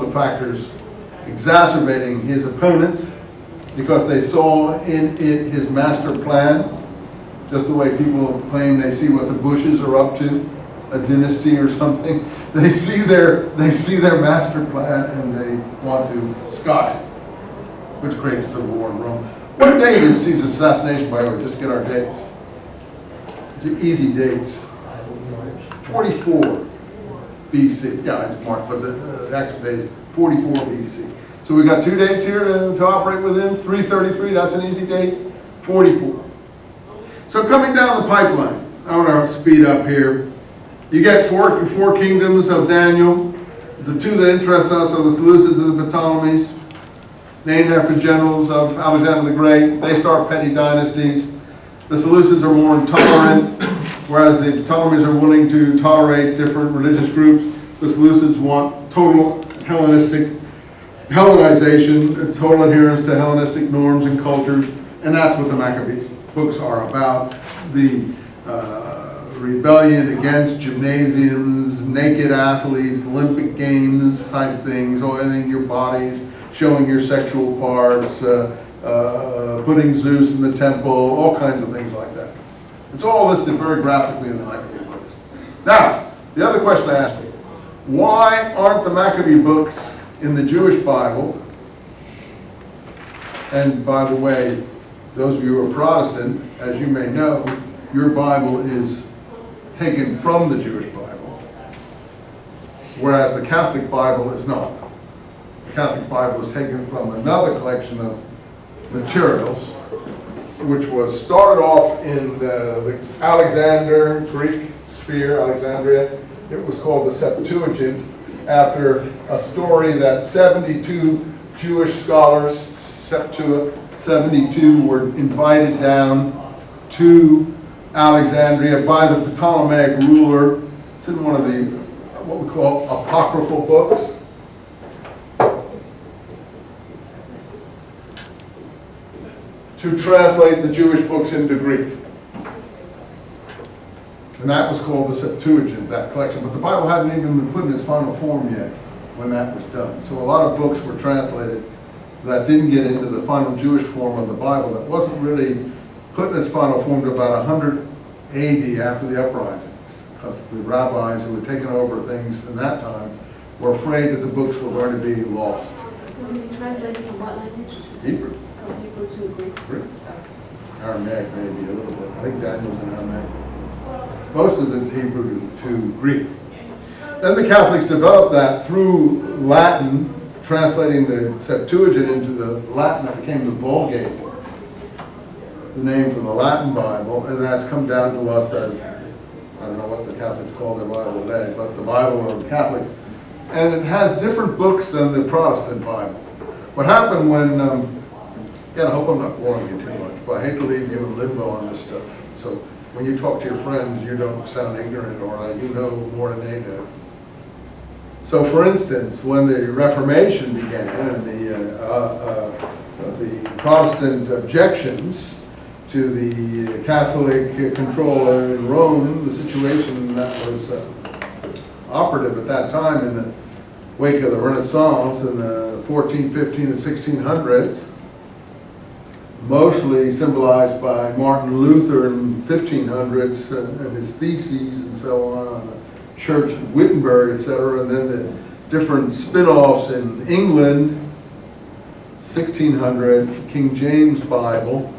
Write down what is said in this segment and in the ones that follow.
external factors exacerbating his opponents because they saw in it his master plan, just the way people claim they see what the Bushes are up to, a dynasty or something. They see their master plan and they want to scotch it, which creates civil war in Rome. What date is Caesar's assassination, by the way, just to get our dates? Easy dates. 44 BC. Yeah, it's March, but the actual date is 44 BC. So we got two dates here to operate within. 333, that's an easy date. 44. So coming down the pipeline, I want to speed up here. You get four kingdoms of Daniel. The two that interest us are the Seleucids and the Ptolemies, named after generals of Alexander the Great. They start petty dynasties. The Seleucids are more intolerant, whereas the Ptolemies are willing to tolerate different religious groups. The Seleucids want total Hellenization, total adherence to Hellenistic norms and cultures, and that's what the Maccabees books are about. The rebellion against gymnasiums, naked athletes, Olympic Games type things, oiling your bodies, showing your sexual parts, putting Zeus in the temple, all kinds of things like that. It's all listed very graphically in the Maccabee books. Now, the other question I asked me, why aren't the Maccabee books in the Jewish Bible? And by the way, those of you who are Protestant, as you may know, your Bible is taken from the Jewish Bible, whereas the Catholic Bible is not. The Catholic Bible is taken from another collection of materials, which was started off in the Alexander Greek sphere, Alexandria. It was called the Septuagint, after a story that 72 Jewish scholars, 72 were invited down to Alexandria by the Ptolemaic ruler. It's in one of the, what we call apocryphal books. To translate the Jewish books into Greek. And that was called the Septuagint, that collection. But the Bible hadn't even been put in its final form yet when that was done. So a lot of books were translated that didn't get into the final Jewish form of the Bible, that wasn't really put in its final form to about 100 AD after the uprisings, because the rabbis who had taken over things in that time were afraid that the books were going to be lost. Will it be translated from what language? Hebrew. From Hebrew to Greek? Greek. Aramaic maybe a little bit. I think Daniel's in Aramaic. Most of it's Hebrew to Greek. Then the Catholics developed that through Latin, translating the Septuagint into the Latin that became the Vulgate, the name for the Latin Bible, and that's come down to us as, I don't know what the Catholics call their Bible today, but the Bible of the Catholics. And it has different books than the Protestant Bible. What happened when, I hope I'm not boring you too much, but I hate to leave you in limbo on this stuff. So when you talk to your friends, you don't sound ignorant, or you know more than they know. So for instance, when the Reformation began and the Protestant objections to the Catholic control in Rome, the situation that was operative at that time in the wake of the Renaissance in the 14, 15, and 1600s, mostly symbolized by Martin Luther in 1500s and his theses and so on the Church of Wittenberg, etc., and then the different spin-offs in England, 1600, King James Bible,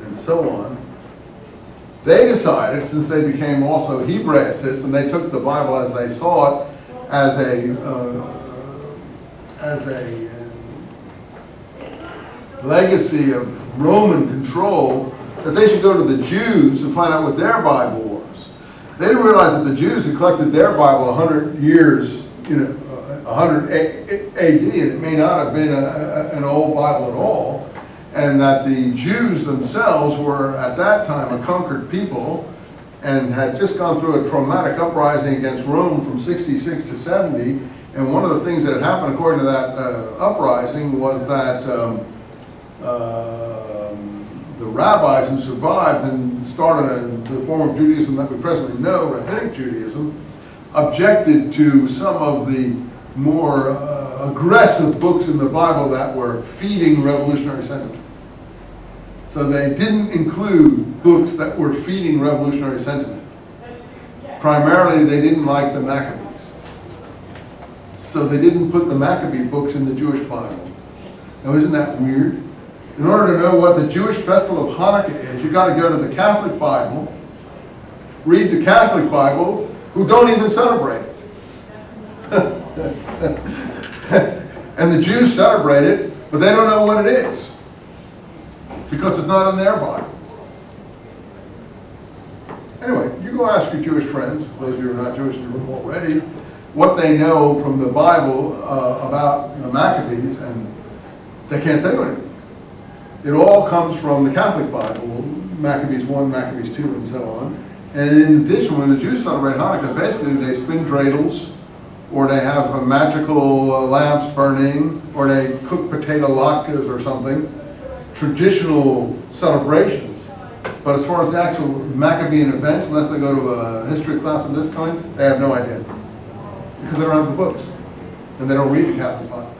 and so on. They decided, since they became also Hebraicists, and they took the Bible as they saw it, as a legacy of Roman control, that they should go to the Jews and find out what their Bible was. They didn't realize that the Jews had collected their Bible 100 years, 100 AD, and it may not have been an old Bible at all, and that the Jews themselves were at that time a conquered people and had just gone through a traumatic uprising against Rome from 66 to 70, and one of the things that had happened according to that uprising was that the rabbis who survived and started the form of Judaism that we presently know, Rabbinic Judaism, objected to some of the more aggressive books in the Bible that were feeding revolutionary sentiment. So they didn't include books that were feeding revolutionary sentiment. Primarily, they didn't like the Maccabees. So they didn't put the Maccabee books in the Jewish Bible. Now, isn't that weird? In order to know what the Jewish festival of Hanukkah is, you got to go to the Catholic Bible, read the Catholic Bible, who don't even celebrate it. And the Jews celebrate it, but they don't know what it is, because it's not in their Bible. Anyway, you go ask your Jewish friends, those of you who are not Jewish in the room already, what they know from the Bible about the Maccabees, and they can't tell you anything. It all comes from the Catholic Bible, Maccabees 1, Maccabees 2, and so on. And in addition, when the Jews celebrate Hanukkah, basically they spin dreidels, or they have magical lamps burning, or they cook potato latkes or something. Traditional celebrations. But as far as the actual Maccabean events, unless they go to a history class of this kind, they have no idea. Because they don't have the books. And they don't read the Catholic Bible.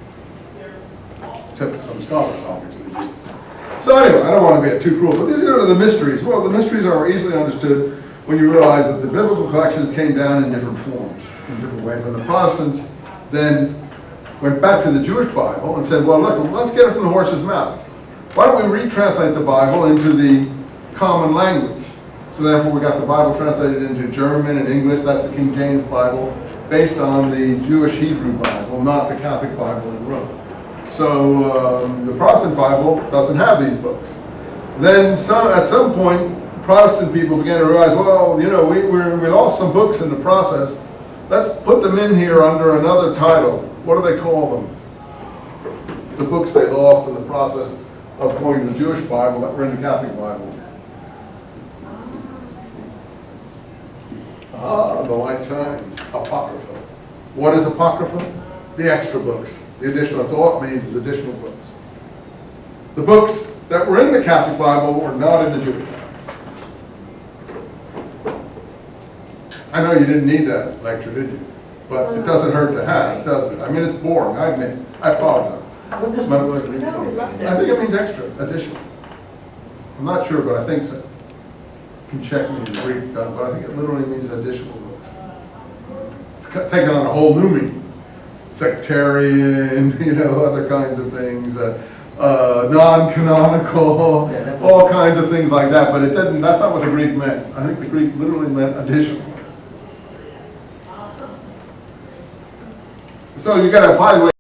Except for some scholars, obviously. So anyway, I don't want to be too cruel, but these are the mysteries. Well, the mysteries are easily understood when you realize that the biblical collections came down in different forms, in different ways. And the Protestants then went back to the Jewish Bible and said, well, look, let's get it from the horse's mouth. Why don't we retranslate the Bible into the common language? So therefore we got the Bible translated into German and English, that's the King James Bible, based on the Jewish Hebrew Bible, not the Catholic Bible in Rome. So the Protestant Bible doesn't have these books. Then at some point, Protestant people began to realize, well, you know, we lost some books in the process. Let's put them in here under another title. What do they call them? The books they lost in the process of going to the Jewish Bible that were in the Catholic Bible. Ah, the light shines. Apocrypha. What is Apocrypha? The extra books. The additional. That's all it means is additional books. The books that were in the Catholic Bible were not in the Jewish Bible. I know you didn't need that lecture, did you? But it doesn't hurt to have, does it? I mean, it's boring, I admit. I apologize. What does the word mean? I think it means extra, additional. I'm not sure, but I think so. You can check me in Greek, but I think it literally means additional books. It's taken on a whole new meaning. Sectarian, you know, other kinds of things, non-canonical, all kinds of things like that, but it didn't, that's not what the Greek meant. I think the Greek literally meant additional. So you got to apply the way